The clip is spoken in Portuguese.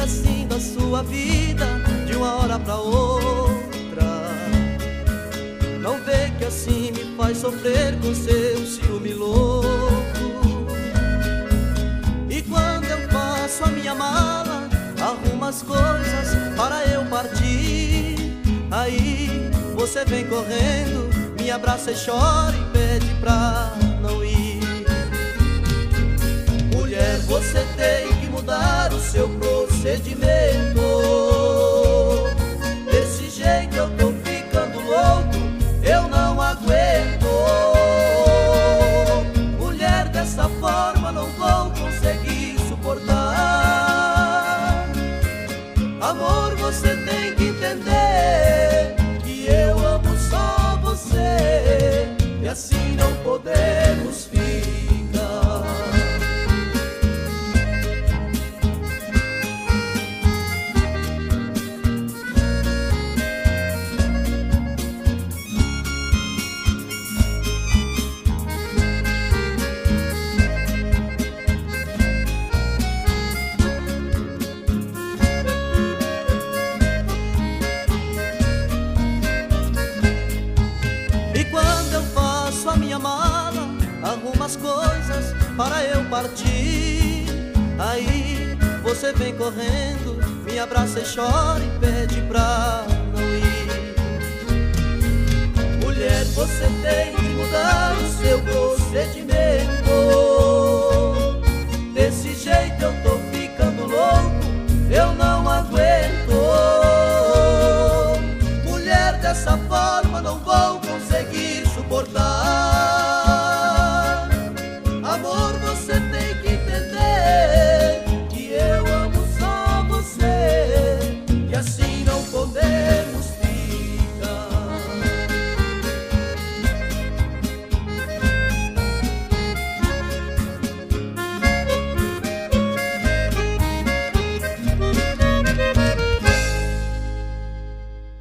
assim da sua vida de uma hora pra outra? Não vê que assim me faz sofrer com seu ciúme louco? E quando eu faço a minha mala, arrumo as coisas para eu partir, aí você vem correndo, me abraça e chora e pede pra não ir. Mulher, você tem que mudar o seu procedimento. Desse jeito eu tô ficando louco, eu não aguento. Mulher, dessa forma não vou conseguir suportar. Amor, você tem que entender que eu amo só você, e assim não podemos ficar. Arruma as coisas para eu partir, aí você vem correndo, me abraça e chora e pede pra não ir. Mulher, você tem que mudar o seu procedimento.